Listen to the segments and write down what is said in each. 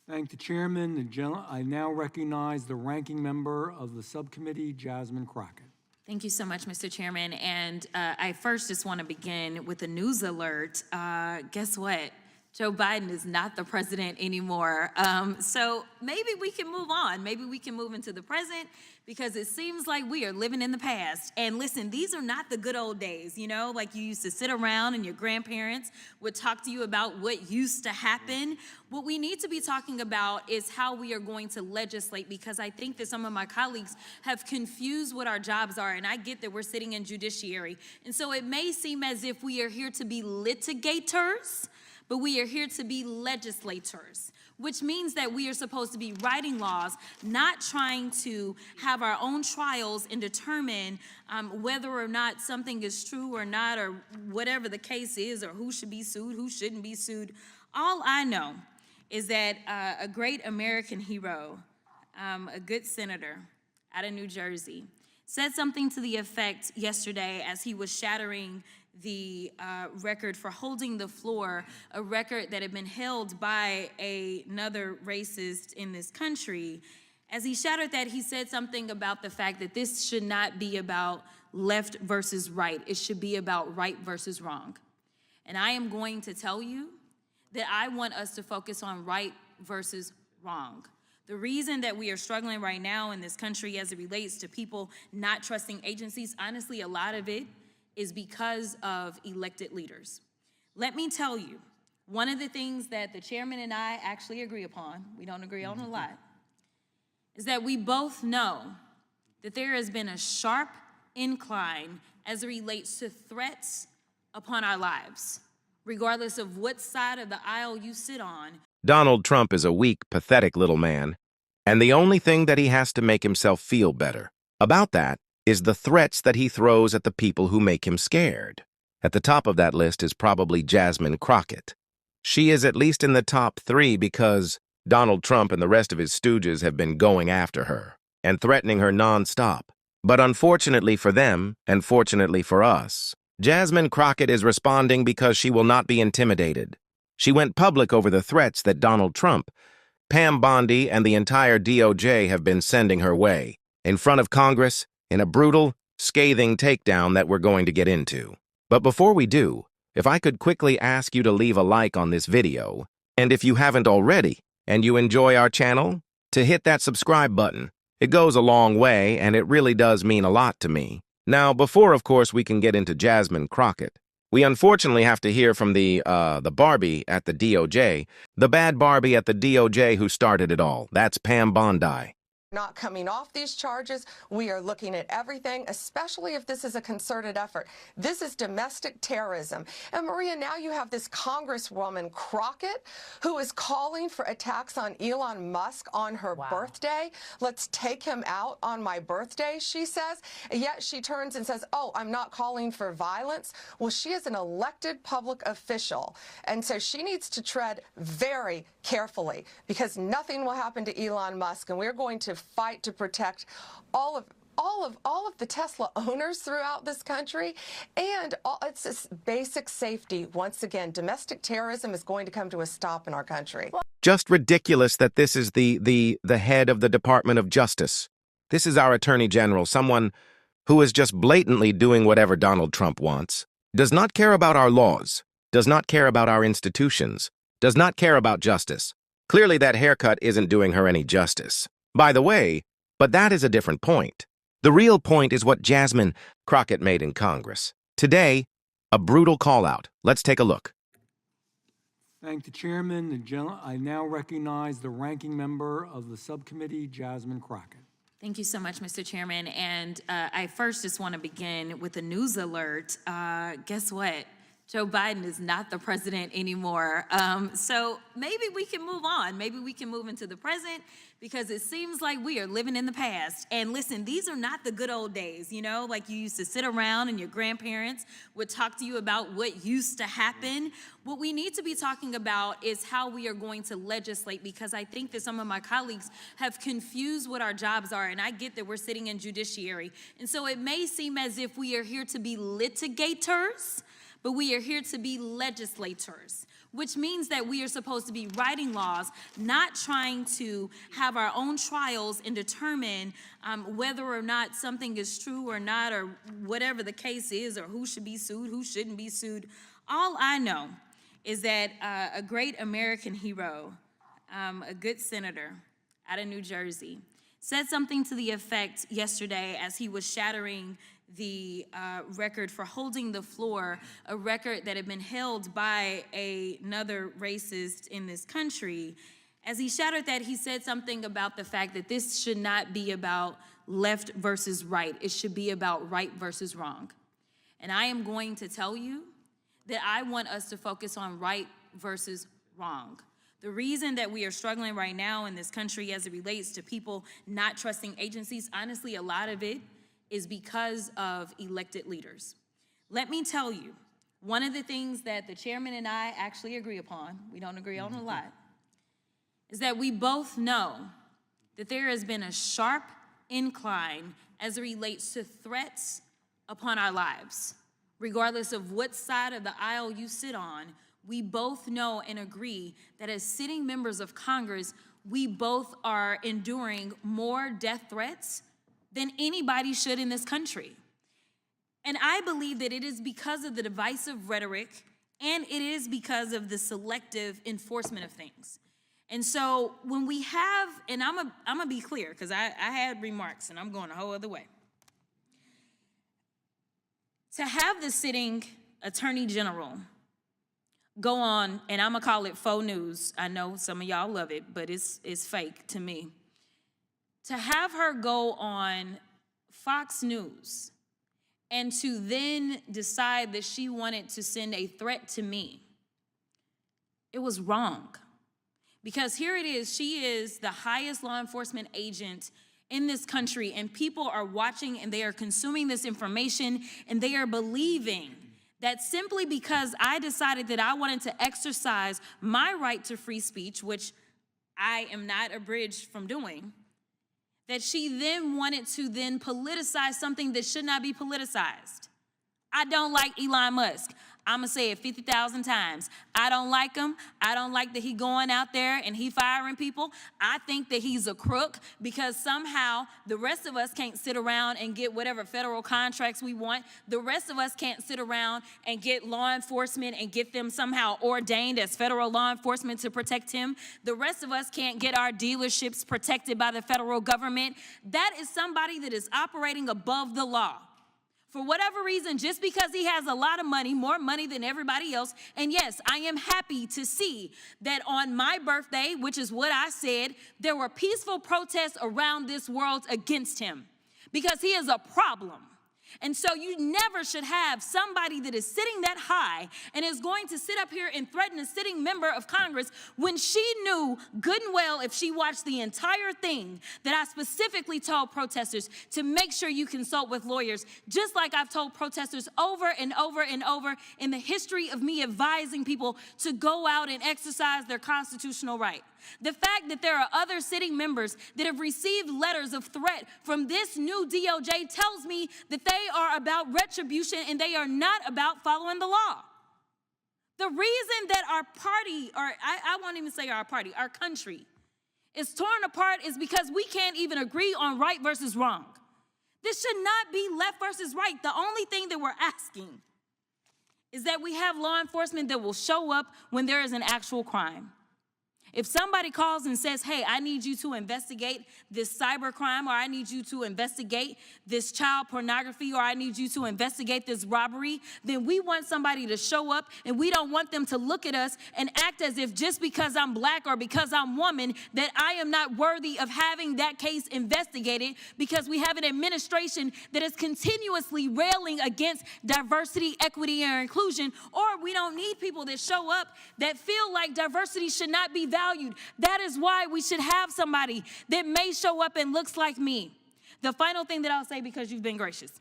Thank the chairman. I now recognize the ranking member of the subcommittee, Jasmine Crockett. Thank you so much, Mr. Chairman. And I first just want to begin with a news alert. Guess what? Joe Biden is not the president anymore. So maybe we can move on. Maybe we can move into the present, because it seems like we are living in the past. And listen, these are not the good old days, you know, like you used to sit around and your grandparents would talk to you about what used to happen. What we need to be talking about is how we are going to legislate, because I think that some of my colleagues have confused what our jobs are. And I get that we're sitting in judiciary. And so it may seem as if we are here to be litigators, but we are here to be legislators, which means that we are supposed to be writing laws, not trying to have our own trials and determine whether or not something is true or not, or whatever the case is, or who should be sued, who shouldn't be sued. All I know is that a great American hero, a good senator out of New Jersey, said something to the effect yesterday as he was shattering the record for holding the floor, a record that had been held by another racist in this country. As he shattered that, he said something about the fact that this should not be about left versus right. It should be about right versus wrong. And I am going to tell you that I want us to focus on right versus wrong. The reason that we are struggling right now in this country as it relates to people not trusting agencies, honestly, a lot of it is because of elected leaders. Let me tell you, one of the things that the chairman and I actually agree upon, we don't agree on a lot, is that we both know that there has been a sharp incline as it relates to threats upon our lives, regardless of what side of the aisle you sit on. Donald Trump is a weak, pathetic little man, and the only thing that he has to make himself feel better about that is the threats that he throws at the people who make him scared. At the top of that list is probably Jasmine Crockett. She is at least in the top 3 because Donald Trump and the rest of his stooges have been going after her and threatening her nonstop. But unfortunately for them, and fortunately for us, Jasmine Crockett is responding because she will not be intimidated. She went public over the threats that Donald Trump, Pam Bondi, and the entire DOJ have been sending her way, in front of Congress, in a brutal, scathing takedown that we're going to get into. But before we do, if I could quickly ask you to leave a like on this video, and if you haven't already, and you enjoy our channel, to hit that subscribe button. It goes a long way, and it really does mean a lot to me. Now, before, of course, we can get into Jasmine Crockett, we unfortunately have to hear from the Barbie at the DOJ, the bad Barbie at the DOJ who started it all. That's Pam Bondi. Not coming off these charges. We are looking at everything, especially if this is a concerted effort. This is domestic terrorism. And Maria, now you have this Congresswoman Crockett who is calling for attacks on Elon Musk on her birthday. Let's take him out on my birthday, she says. And yet she turns and says, oh, I'm not calling for violence. Well, she is an elected public official. And so she needs to tread very carefully, because nothing will happen to Elon Musk, and we're going to fight to protect all of the Tesla owners throughout this country, and it's this basic safety. Once again, domestic terrorism is going to come to a stop in our country. Just ridiculous that this is the head of the Department of Justice. This is our Attorney General, someone who is just blatantly doing whatever Donald Trump wants, does not care about our laws, does not care about our institutions, does not care about justice. Clearly that haircut isn't doing her any justice. By the way, but that is a different point. The real point is what Jasmine Crockett made in Congress. Today, a brutal call-out. Let's take a look. Thank the chairman. I now recognize the ranking member of the subcommittee, Jasmine Crockett. Thank you so much, Mr. Chairman. And I first just want to begin with a news alert. Guess what? Joe Biden is not the president anymore. So maybe we can move on. Maybe we can move into the present, because it seems like we are living in the past. And listen, these are not the good old days, you know, like you used to sit around and your grandparents would talk to you about what used to happen. What we need to be talking about is how we are going to legislate, because I think that some of my colleagues have confused what our jobs are. And I get that we're sitting in judiciary. And so it may seem as if we are here to be litigators, but we are here to be legislators, which means that we are supposed to be writing laws, not trying to have our own trials and determine whether or not something is true or not, or whatever the case is, or who should be sued, who shouldn't be sued. All I know is that a great American hero, a good senator out of New Jersey, said something to the effect yesterday as he was shattering the record for holding the floor, a record that had been held by another racist in this country. As he shattered that, he said something about the fact that this should not be about left versus right. It should be about right versus wrong. And I am going to tell you that I want us to focus on right versus wrong. The reason that we are struggling right now in this country as it relates to people not trusting agencies, honestly, a lot of it is because of elected leaders. Let me tell you, one of the things that the chairman and I actually agree upon, we don't agree on a lot, is that we both know that there has been a sharp incline as it relates to threats upon our lives. Regardless of what side of the aisle you sit on, we both know and agree that as sitting members of Congress, we both are enduring more death threats than anybody should in this country. And I believe that it is because of the divisive rhetoric and it is because of the selective enforcement of things. And so when we have, and I'm gonna be clear, because I had remarks and I'm going a whole other way. To have the sitting Attorney General go on, and I'm gonna call it faux news. I know some of y'all love it, but it's fake to me. To have her go on Fox News and to then decide that she wanted to send a threat to me, it was wrong. Because here it is, she is the highest law enforcement agent in this country, and people are watching and they are consuming this information and they are believing that simply because I decided that I wanted to exercise my right to free speech, which I am not abridged from doing, that she then wanted to then politicize something that should not be politicized. I don't like Elon Musk. I'm gonna say it 50,000 times. I don't like him. I don't like that he going out there and he firing people. I think that he's a crook because somehow the rest of us can't sit around and get whatever federal contracts we want. The rest of us can't sit around and get law enforcement and get them somehow ordained as federal law enforcement to protect him. The rest of us can't get our dealerships protected by the federal government. That is somebody that is operating above the law. For whatever reason, just because he has a lot of money, more money than everybody else. And yes, I am happy to see that on my birthday, which is what I said, there were peaceful protests around this world against him because he is a problem. And so you never should have somebody that is sitting that high and is going to sit up here and threaten a sitting member of Congress when she knew good and well, if she watched the entire thing, that I specifically told protesters to make sure you consult with lawyers, just like I've told protesters over and over and over in the history of me advising people to go out and exercise their constitutional right. The fact that there are other sitting members that have received letters of threat from this new DOJ tells me that they are about retribution and they are not about following the law. The reason that our party, or I won't even say our party, our country is torn apart is because we can't even agree on right versus wrong. This should not be left versus right. The only thing that we're asking is that we have law enforcement that will show up when there is an actual crime. If somebody calls and says, hey, I need you to investigate this cyber crime, or I need you to investigate this child pornography, or I need you to investigate this robbery, then we want somebody to show up, and we don't want them to look at us and act as if just because I'm black or because I'm woman, that I am not worthy of having that case investigated, because we have an administration that is continuously railing against diversity, equity, and inclusion, or we don't need people that show up that feel like diversity should not be valued. That is why we should have somebody that may show up and looks like me. The final thing that I'll say, because you've been gracious,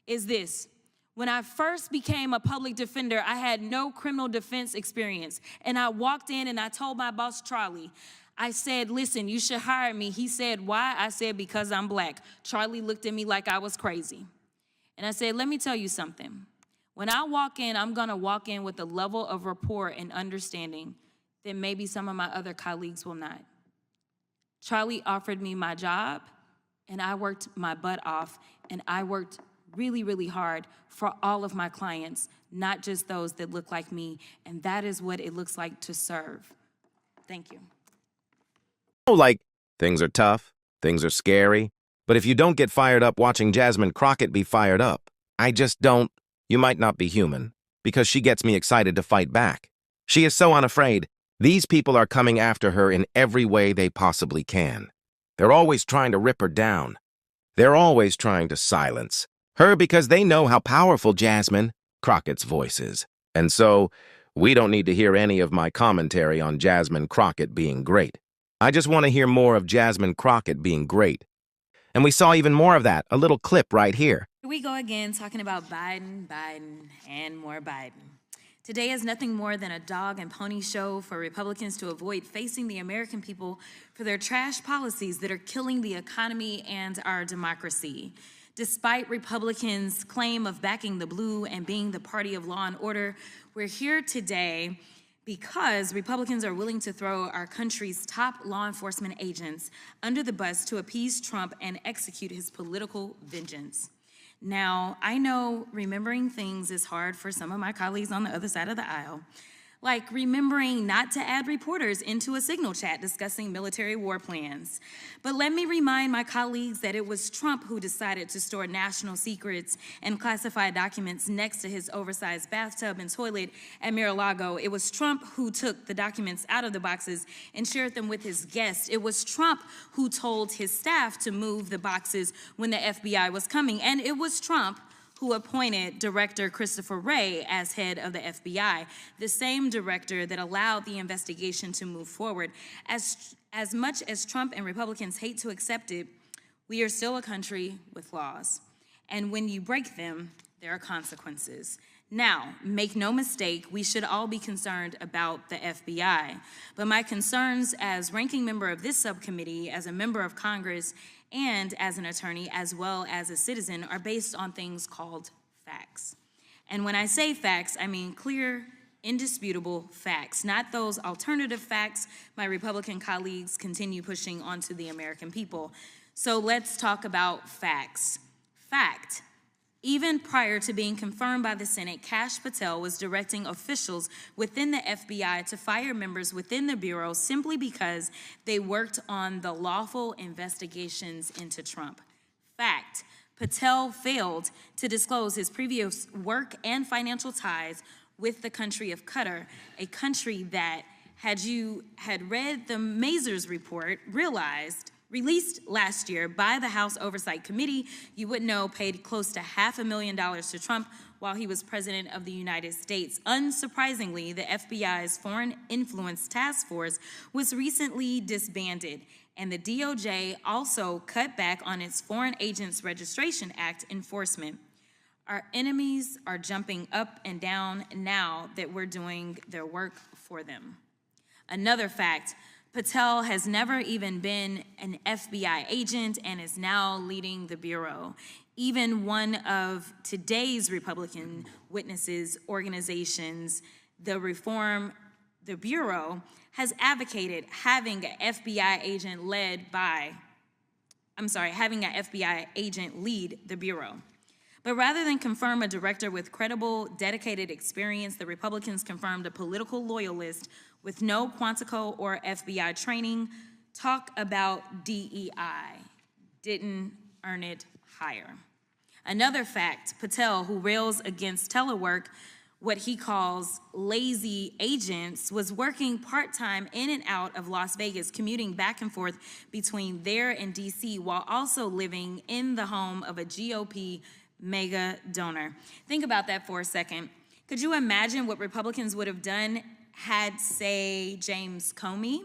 is this. When I first became a public defender, I had no criminal defense experience. And I walked in and I told my boss, Charlie, I said, listen, you should hire me. He said, why? I said, because I'm black. Charlie looked at me like I was crazy. And I said, let me tell you something. When I walk in, I'm gonna walk in with a level of rapport and understanding that maybe some of my other colleagues will not. Charlie offered me my job, and I worked my butt off, and I worked really, really hard for all of my clients, not just those that look like me, and that is what it looks like to serve. Thank you. Like, things are tough, things are scary, but if you don't get fired up watching Jasmine Crockett be fired up, I just don't. You might not be human, because she gets me excited to fight back. She is so unafraid. These people are coming after her in every way they possibly can. They're always trying to rip her down. They're always trying to silence her because they know how powerful Jasmine Crockett's voice is. And so, we don't need to hear any of my commentary on Jasmine Crockett being great. I just want to hear more of Jasmine Crockett being great. And we saw even more of that, a little clip right here. Here we go again, talking about Biden, and more Biden. Today is nothing more than a dog and pony show for Republicans to avoid facing the American people for their trash policies that are killing the economy and our democracy. Despite Republicans' claim of backing the blue and being the party of law and order, we're here today because Republicans are willing to throw our country's top law enforcement agents under the bus to appease Trump and execute his political vengeance. Now, I know remembering things is hard for some of my colleagues on the other side of the aisle, like remembering not to add reporters into a signal chat discussing military war plans. But let me remind my colleagues that it was Trump who decided to store national secrets and classified documents next to his oversized bathtub and toilet at Mar-a-Lago. It was Trump who took the documents out of the boxes and shared them with his guests. It was Trump who told his staff to move the boxes when the FBI was coming. And it was Trump who appointed Director Christopher Wray as head of the FBI, the same director that allowed the investigation to move forward. As much as Trump and Republicans hate to accept it, we are still a country with laws. And when you break them, there are consequences. Now, make no mistake, we should all be concerned about the FBI. But my concerns as ranking member of this subcommittee, as a member of Congress, and as an attorney, as well as a citizen, are based on things called facts. And when I say facts, I mean clear, indisputable facts, not those alternative facts my Republican colleagues continue pushing onto the American people. So let's talk about facts. Fact. Even prior to being confirmed by the Senate, Kash Patel was directing officials within the FBI to fire members within the Bureau simply because they worked on the lawful investigations into Trump. Fact, Patel failed to disclose his previous work and financial ties with the country of Qatar, a country that, had you had read the Mazars report, released last year by the House Oversight Committee, you would know paid close to $500,000 to Trump while he was president of the United States. Unsurprisingly, the FBI's Foreign Influence Task Force was recently disbanded, and the DOJ also cut back on its Foreign Agents Registration Act enforcement. Our enemies are jumping up and down now that we're doing their work for them. Another fact, Patel has never even been an FBI agent and is now leading the Bureau. Even one of today's Republican witnesses organizations, the Bureau, has advocated having an FBI agent lead the Bureau. But rather than confirm a director with credible, dedicated experience, the Republicans confirmed a political loyalist with no Quantico or FBI training. Talk about DEI. Didn't earn it higher. Another fact, Patel, who rails against telework, what he calls lazy agents, was working part-time in and out of Las Vegas, commuting back and forth between there and DC, while also living in the home of a GOP mega donor. Think about that for a second. Could you imagine what Republicans would have done had, say, James Comey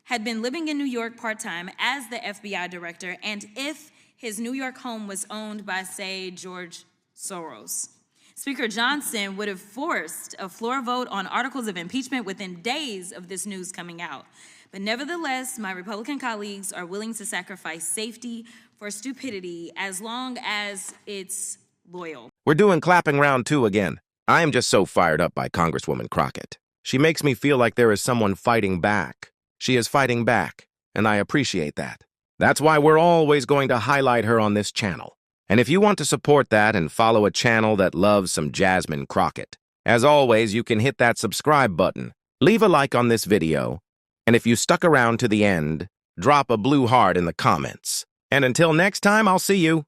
had been living in New York part-time as the FBI director, and if his New York home was owned by, say, George Soros? Speaker Johnson would have forced a floor vote on articles of impeachment within days of this news coming out. But nevertheless, my Republican colleagues are willing to sacrifice safety for stupidity as long as it's loyal. We're doing clapping round 2 again. I am just so fired up by Congresswoman Crockett. She makes me feel like there is someone fighting back. She is fighting back, and I appreciate that. That's why we're always going to highlight her on this channel. And if you want to support that and follow a channel that loves some Jasmine Crockett, as always, you can hit that subscribe button, leave a like on this video, and if you stuck around to the end, drop a blue heart in the comments. And until next time, I'll see you.